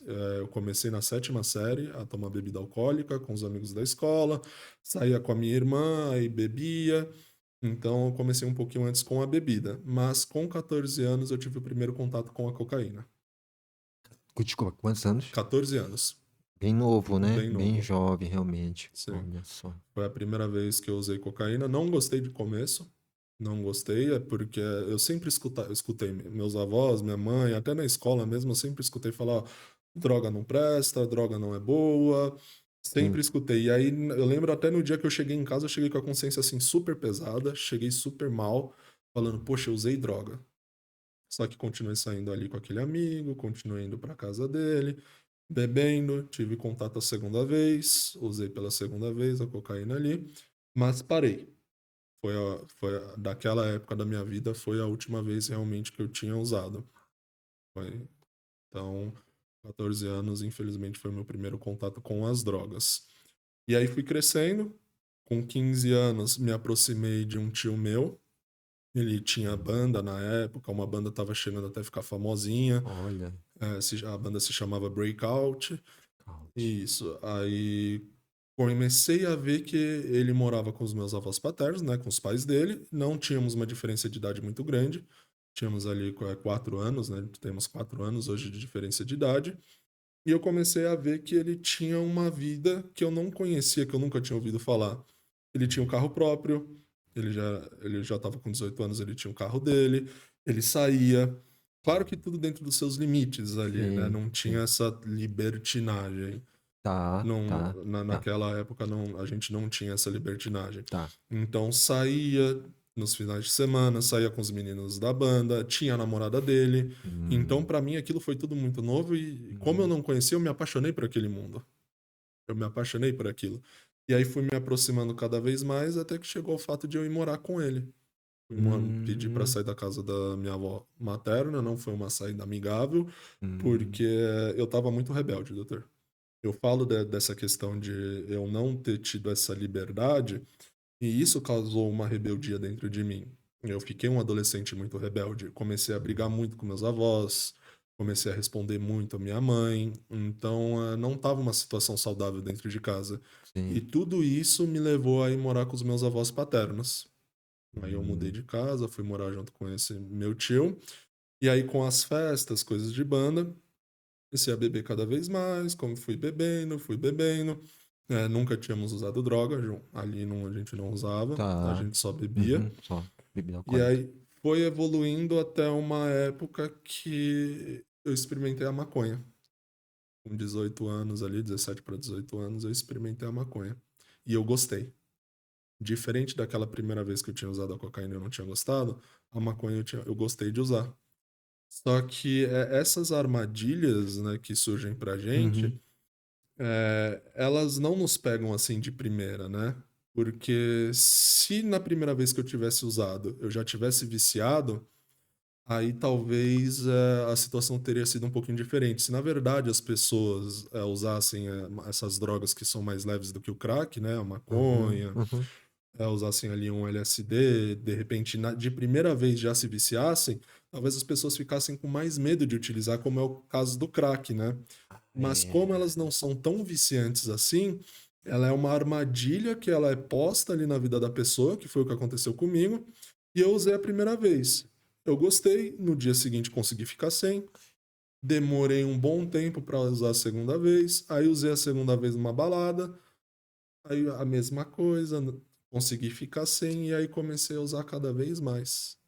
Eu comecei na 7ª série a tomar bebida alcoólica com os amigos da escola, saía com a minha irmã e bebia. Então eu comecei um pouquinho antes com a bebida, mas com 14 anos eu tive o primeiro contato com a cocaína. Desculpa, quantos anos? 14 anos, Bem novo, né? bem Bem novo. jovem, realmente. Sim. Olha só. Foi a primeira vez que eu usei cocaína. Não gostei de começo. Não gostei, é porque eu sempre escutei meus avós, minha mãe, até na escola mesmo, eu sempre escutei falar: "Ó, droga não presta, droga não é boa". Sim. Sempre escutei. E aí eu lembro até no dia que eu cheguei em casa, eu cheguei com a consciência assim super pesada, cheguei super mal, falando: "Poxa, eu usei droga". Só que continuei saindo ali com aquele amigo, continuei indo pra casa dele, bebendo, tive contato a segunda vez, usei pela segunda vez a cocaína ali, mas parei. Daquela época da minha vida, foi a última vez realmente que eu tinha usado. Foi, então, 14 anos, infelizmente, foi meu primeiro contato com as drogas. E aí fui crescendo, com 15 anos me aproximei de um tio meu, ele tinha banda na época, uma banda estava chegando até ficar famosinha, Olha, a banda se chamava Breakout. couch. Isso, aí comecei a ver que ele morava com os meus avós paternos, né, com os pais dele, não tínhamos uma diferença de idade muito grande, tínhamos ali 4 anos, né, temos 4 anos hoje de diferença de idade, e eu comecei a ver que ele tinha uma vida que eu não conhecia, que eu nunca tinha ouvido falar. Ele tinha um carro próprio, ele já estava com 18 anos, ele tinha um carro dele, ele saía. Claro que tudo dentro dos seus limites ali, né? Sim, Não tinha sim. essa libertinagem. Tá, Não, tá, tá, naquela época não, a gente não tinha essa libertinagem. tá. Então saía nos finais de semana, saía com os meninos da banda, tinha a namorada dele. Então Hum, pra mim aquilo foi tudo muito novo e como eu hum, não conhecia, eu me apaixonei por aquele mundo. Eu me apaixonei por aquilo. E aí fui me aproximando cada vez mais até que chegou o fato de eu ir morar com ele. Pedi pra hum, sair da casa da minha avó materna, não foi uma saída amigável, hum, porque eu estava muito rebelde, doutor. Eu falo dessa questão de eu não ter tido essa liberdade, e isso causou uma rebeldia dentro de mim. Eu fiquei um adolescente muito rebelde, comecei a brigar hum. muito com meus avós, comecei a responder muito à minha mãe, então não estava uma situação saudável dentro de casa. E Sim. tudo isso me levou a ir morar com os meus avós paternos. Aí eu mudei Hum, de casa, fui morar junto com esse meu tio, e aí com as festas, coisas de banda, comecei a beber cada vez mais, como fui bebendo. Nunca tínhamos usado droga, ali não, a gente não usava, a tá. gente só bebia. Uhum, só. Bebida E alcoólica. aí foi evoluindo até uma época que eu experimentei a maconha. Com 18 anos ali, 17 para 18 anos, eu experimentei a maconha. E eu gostei. Diferente daquela primeira vez que eu tinha usado a cocaína e eu não tinha gostado, a maconha eu gostei de usar. Só que essas armadilhas, né, que surgem pra gente, Uhum. elas não nos pegam assim de primeira, né? Porque se na primeira vez que eu tivesse usado eu já tivesse viciado, aí talvez a situação teria sido um pouquinho diferente. Se na verdade as pessoas usassem essas drogas que são mais leves do que o crack, né? A Uhum, maconha, uhum. usassem ali um LSD, de repente de primeira vez já se viciassem, talvez as pessoas ficassem com mais medo de utilizar, como é o caso do crack, né? Mas como É. elas não são tão viciantes assim, ela é uma armadilha que ela é posta ali na vida da pessoa, que foi o que aconteceu comigo, e eu usei a primeira vez. Eu gostei, no dia seguinte consegui ficar sem, demorei um bom tempo para usar a segunda vez, aí usei a segunda vez numa balada, aí a mesma coisa, consegui ficar sem, e aí comecei a usar cada vez mais.